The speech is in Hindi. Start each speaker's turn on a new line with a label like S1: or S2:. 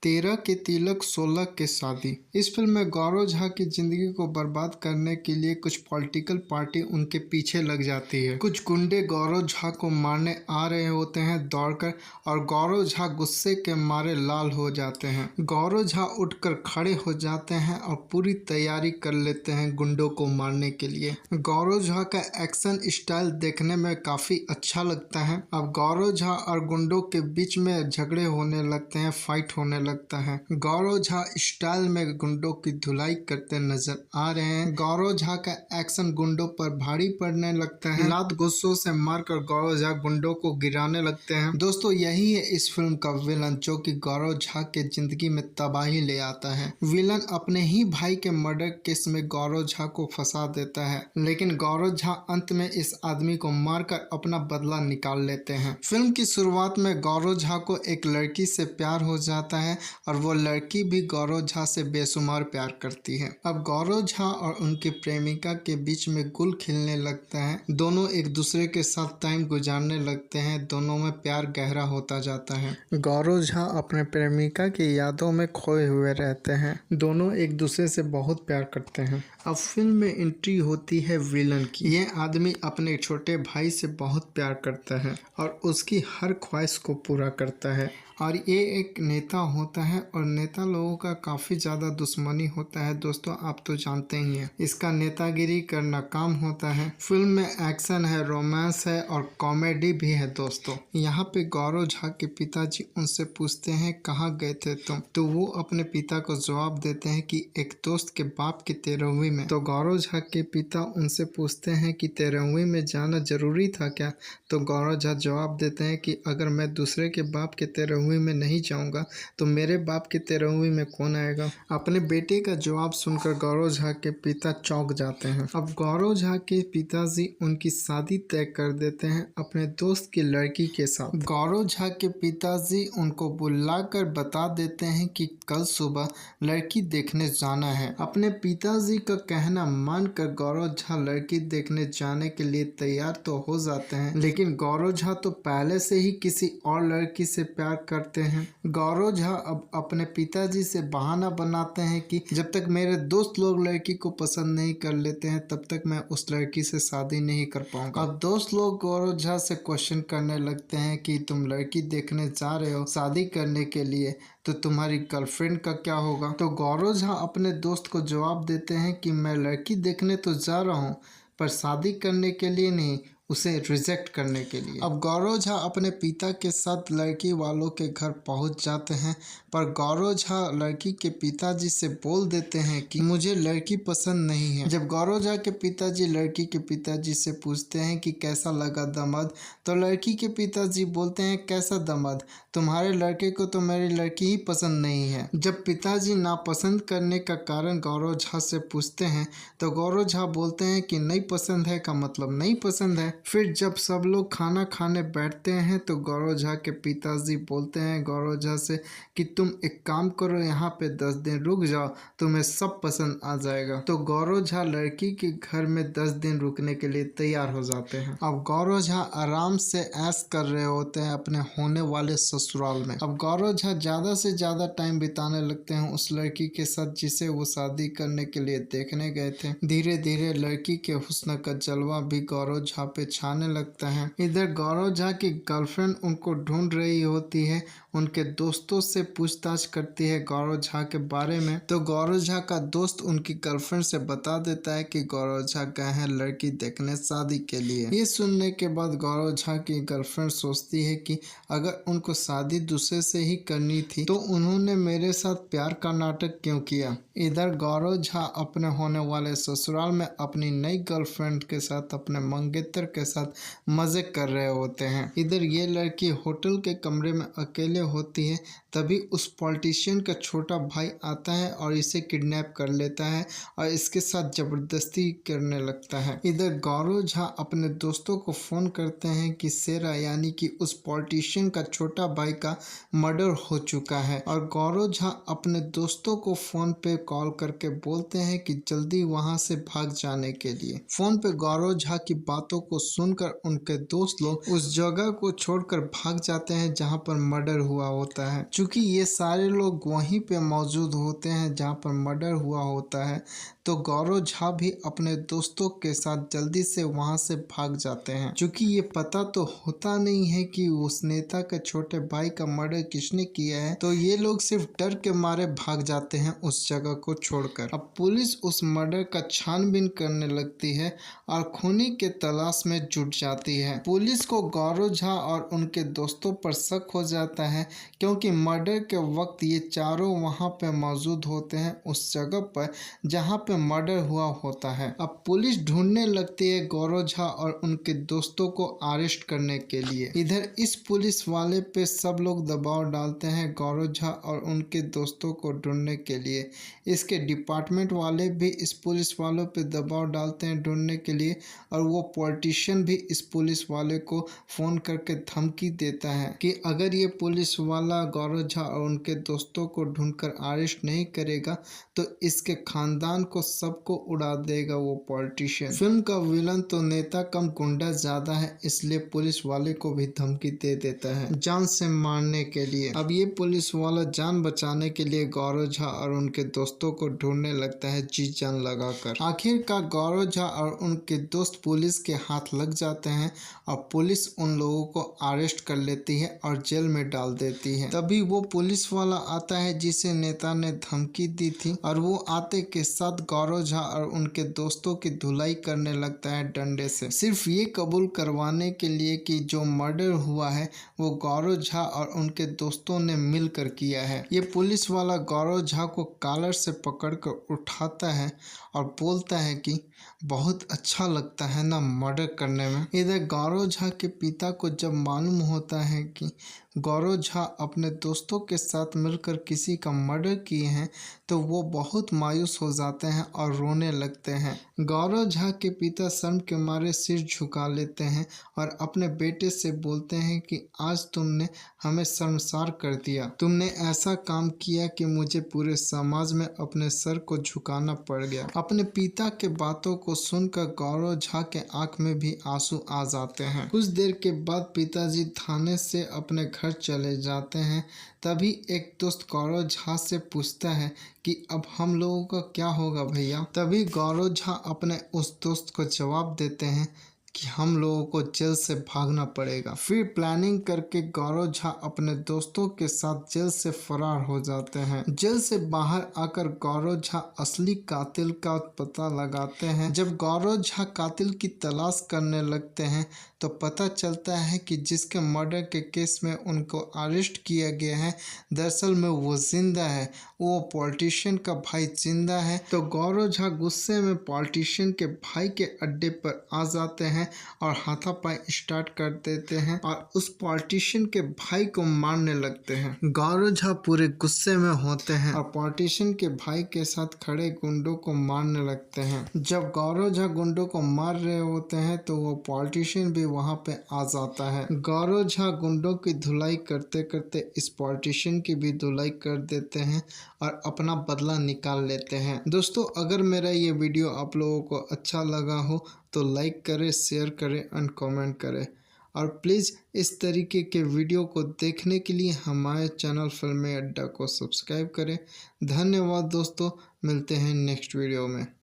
S1: 13 के तिलक 16 के शादी। इस फिल्म में गौरव झा की जिंदगी को बर्बाद करने के लिए कुछ पॉलिटिकल पार्टी उनके पीछे लग जाती है। कुछ गुंडे गौरव झा को मारने आ रहे होते हैं दौड़कर और गौरव झा गुस्से के मारे लाल हो जाते हैं। गौरव झा उठकर खड़े हो जाते हैं और पूरी तैयारी कर लेते हैं गुंडों को मारने के लिए। गौरव झा का एक्शन स्टाइल देखने में काफी अच्छा लगता है। अब गौरव झा और गुंडों के बीच में झगड़े होने लगते हैं, फाइट होने लगता है। गौरव झा स्टाइल में गुंडों की धुलाई करते नजर आ रहे हैं। गौरव झा का एक्शन गुंडों पर भारी पड़ने लगता है। लात गुस्सों से मारकर गौरव झा गुंडों को गिराने लगते हैं। दोस्तों, यही है इस फिल्म का विलन जो कि गौरव झा के जिंदगी में तबाही ले आता है। विलन अपने ही भाई के मर्डर केस में गौरव झा को फंसा देता है, लेकिन गौरव झा अंत में इस आदमी को मारकर अपना बदला निकाल लेते हैं। फिल्म की शुरुआत में गौरव झा को एक लड़की से प्यार हो जाता है और वो लड़की भी गौरव झा से बेशुमार प्यार करती है। अब गौरव झा और उनकी प्रेमिका के बीच में गुल खिलने लगता है। दोनों एक दूसरे के साथ टाइम गुजारने लगते हैं। दोनों में प्यार गहरा होता जाता है। गौरव झा अपने प्रेमिका की यादों में खोए हुए रहते हैं। दोनों एक दूसरे से बहुत प्यार करते हैं। अब फिल्म में एंट्री होती है विलन की। ये आदमी अपने छोटे भाई से बहुत प्यार करता है और उसकी हर ख्वाहिश को पूरा करता है। और ये एक नेता होता है और नेता लोगों का काफ़ी ज़्यादा दुश्मनी होता है। दोस्तों, आप तो जानते ही हैं, इसका नेतागिरी करना काम होता है। फिल्म में एक्शन है, रोमांस है और कॉमेडी भी है। दोस्तों, यहाँ पे गौरव झा के पिताजी उनसे पूछते हैं कहाँ गए थे तुम, तो वो अपने पिता को जवाब देते हैं कि एक दोस्त के बाप की 13वीं में। तो गौरव झा के पिता उनसे पूछते हैं कि 13वीं में जाना जरूरी था क्या? तो गौरव झा जवाब देते हैं कि अगर मैं दूसरे के बाप के 13वीं में नहीं जाऊंगा तो मेरे बाप की 13वीं में कौन आएगा? अपने बेटे का जवाब सुनकर गौरव झा के पिता चौंक जाते हैं। अब गौरव झा के पिताजी उनकी शादी तय कर देते हैं अपने दोस्त की लड़की के साथ। गौरव झा के पिताजी उनको बुलाकर बता देते हैं कि कल सुबह लड़की देखने जाना है। अपने पिताजी का कहना मानकर गौरव झा लड़की देखने जाने के लिए तैयार तो हो जाते हैं, लेकिन गौरव झा तो पहले से ही किसी और लड़की से प्यार करते हैं। गौरव झा अब अपने पिताजी से बहाना बनाते हैं कि जब तक मेरे दोस्त लोग लड़की को पसंद नहीं कर लेते हैं तब तक मैं उस लड़की से शादी नहीं कर पाऊंगा। अब दोस्त लोग गौरव झा से क्वेश्चन करने लगते हैं कि तुम लड़की देखने जा रहे हो शादी करने के लिए, तो तुम्हारी गर्लफ्रेंड का क्या होगा? तो गौरव झा अपने दोस्त को जवाब देते हैं कि मैं लड़की देखने तो जा रहा हूँ पर शादी करने के लिए नहीं, उसे रिजेक्ट करने के लिए। अब गौरव झा अपने पिता के साथ लड़की वालों के घर पहुंच जाते हैं, पर गौरव झा लड़की के पिताजी से बोल देते हैं कि मुझे लड़की पसंद नहीं है। जब गौरव झा के पिताजी लड़की के पिताजी से पूछते हैं कि कैसा लगा दामाद, तो लड़की के पिताजी बोलते हैं कैसा दामाद, तुम्हारे लड़के को तो मेरी लड़की ही पसंद नहीं है। जब पिताजी नापसंद करने का कारण गौरव झा से पूछते हैं तो गौरव झा बोलते हैं कि नहीं पसंद है का मतलब नहीं पसंद है। फिर जब सब लोग खाना खाने बैठते हैं तो गौरव झा के पिताजी बोलते हैं गौरव झा से कि तुम एक काम करो, यहाँ पे 10 दिन रुक जाओ, तुम्हें सब पसंद आ जाएगा। तो गौरव झा लड़की के घर में 10 दिन रुकने के लिए तैयार हो जाते हैं। अब गौरव झा आराम से ऐश कर रहे होते हैं अपने होने वाले ससुराल में। अब गौरव झा ज्यादा से ज्यादा टाइम बिताने लगते हैं उस लड़की के साथ जिसे वो शादी करने के लिए देखने गए थे। धीरे धीरे लड़की के हुस्न का जलवा भी गौरव झा पे छाने लगता है। इधर गौरव झा की गर्लफ्रेंड उनको ढूंढ रही होती है, उनके दोस्तों से पूछताछ करती है गौरव झा के बारे में। तो गौरव झा का दोस्त उनकी गर्लफ्रेंड से बता देता है कि गौरव झा गए हैं लड़की देखने शादी के लिए। ये सुनने के बाद गौरव झा की गर्लफ्रेंड सोचती है कि अगर उनको शादी दूसरे से ही करनी थी तो उन्होंने मेरे साथ प्यार का नाटक क्यों किया। इधर गौरव झा अपने होने वाले ससुराल में अपनी नई गर्लफ्रेंड के साथ अपने मंगेतर के साथ मजे कर रहे होते हैं। इधर ये लड़की होटल के कमरे में अकेले होती है, तभी उस पॉलिटिशियन का छोटा भाई आता है और इसे किडनैप कर लेता है और इसके साथ जबरदस्ती करने लगता है। इधर गौरव झा अपने दोस्तों को फोन करते हैं कि शेरा यानी कि उस पॉलिटिशियन का छोटा भाई का मर्डर हो चुका है और गौरव झा अपने दोस्तों को फोन पे कॉल करके बोलते हैं कि जल्दी वहां से भाग जाने के लिए। फोन पे गौरव झा की बातों को सुनकर उनके दोस्त लोग उस जगह को छोड़कर भाग जाते हैं जहां पर मर्डर हुआ होता है। चूंकि चूँकि ये सारे लोग वहीं पे मौजूद होते हैं जहाँ पर मर्डर हुआ होता है, तो गौरव झा भी अपने दोस्तों के साथ जल्दी से वहाँ से भाग जाते हैं। चूँकि ये पता तो होता नहीं है कि उस नेता के छोटे भाई का मर्डर किसने किया है, तो ये लोग सिर्फ डर के मारे भाग जाते हैं उस जगह को छोड़कर। अब पुलिस उस मर्डर का छानबीन करने लगती है और खूनी के तलाश में जुट जाती है। पुलिस को गौरव झा और उनके दोस्तों पर शक हो जाता है, क्योंकि मर्डर के वक्त ये चारों वहाँ पे मौजूद होते हैं उस जगह पर जहाँ पे मर्डर हुआ होता है। अब पुलिस ढूंढने लगती है गौरव झा और उनके दोस्तों को अरेस्ट करने के लिए। इधर इस पुलिस वाले पे सब लोग दबाव डालते हैं गौरव झा और उनके दोस्तों को ढूंढने के लिए। इसके डिपार्टमेंट वाले भी इस पुलिस वालों पे दबाव डालते हैं ढूंढने के लिए, और वो पॉलिटिशियन भी इस पुलिस वाले को फ़ोन करके धमकी देता है कि अगर ये पुलिस वाला गौरव झा और उनके दोस्तों को ढूंढकर अरेस्ट नहीं करेगा तो इसके खानदान को सबको उड़ा देगा वो पॉलिटिशियन। फिल्म का विलन तो नेता कम गुंडा ज्यादा है, इसलिए पुलिस वाले को भी धमकी दे देता है जान से मारने के लिए। अब ये पुलिस वाला जान बचाने के लिए गौरव झा और उनके दोस्तों को ढूंढने लगता है जी जान लगाकर। आखिरकार गौरव झा और उनके दोस्त पुलिस के हाथ लग जाते हैं और पुलिस उन लोगों को अरेस्ट कर लेती है और जेल में डाल देती है। तभी वो पुलिस वाला आता है जिसे नेता ने धमकी दी थी, और वो आते के साथ गौरव झा और उनके दोस्तों की धुलाई करने लगता है डंडे से, सिर्फ ये कबूल करवाने के लिए कि जो मर्डर हुआ है वो गौरव झा और उनके दोस्तों ने मिलकर किया है। ये पुलिस वाला गौरव झा को कॉलर से पकड़कर उठाता है और बोलता है कि बहुत अच्छा लगता है ना मर्डर करने में। इधर गौरव झा के पिता को जब मालूम होता है कि गौरव झा अपने दोस्तों के साथ मिलकर किसी का मर्डर किए हैं, तो वो बहुत मायूस हो जाते हैं और रोने लगते हैं। गौरव झा के पिता शर्म के मारे सिर झुका लेते हैं और अपने बेटे से बोलते हैं कि आज तुमने हमें शर्मसार कर दिया। तुमने ऐसा काम किया कि मुझे पूरे समाज में अपने सर को झुकाना पड़ गया। अपने पिता के बातों को सुनकर गौरव झा के आंख में भी आंसू आ जाते हैं। कुछ देर के बाद पिताजी थाने से अपने घर चले जाते हैं। तभी एक दोस्त गौरव झा से पूछता है कि अब हम लोगों का क्या होगा भैया। तभी गौरव झा अपने उस दोस्त को जवाब देते हैं कि हम लोगों को जेल से भागना पड़ेगा। फिर प्लानिंग करके गौरव झा अपने दोस्तों के साथ जेल से फरार हो जाते हैं। जेल से बाहर आकर गौरव झा असली कातिल का पता लगाते हैं। जब गौरव झा कातिल की तलाश करने लगते हैं तो पता चलता है कि जिसके मर्डर के केस में उनको अरेस्ट किया गया है, दरअसल में वो जिंदा है, वो पॉलिटिशियन का भाई जिंदा है। तो गौरव झा गुस्से में पॉलिटिशियन के भाई के अड्डे पर आ जाते हैं और हाथापाई स्टार्ट कर देते हैं और उस पॉलिटिशियन के भाई को मारने लगते हैं। गौरव झा पूरे गुस्से में होते हैं और पॉलिटिशियन के भाई के साथ खड़े गुंडों को मारने लगते हैं। जब गौरव झा गुंडों को मार रहे होते हैं तो वो पॉलिटिशियन भी वहां पे आ जाता है। गौरव झा गुंडों की धुलाई करते करते इस पॉलिटिशियन की भी धुलाई कर देते हैं और अपना बदला निकाल लेते हैं। दोस्तों, अगर मेरा ये वीडियो आप लोगों को अच्छा लगा हो तो लाइक करें, शेयर करें एंड कमेंट करें, और प्लीज़ इस तरीके के वीडियो को देखने के लिए हमारे चैनल फिल्मी अड्डा को सब्सक्राइब करें। धन्यवाद दोस्तों, मिलते हैं नेक्स्ट वीडियो में।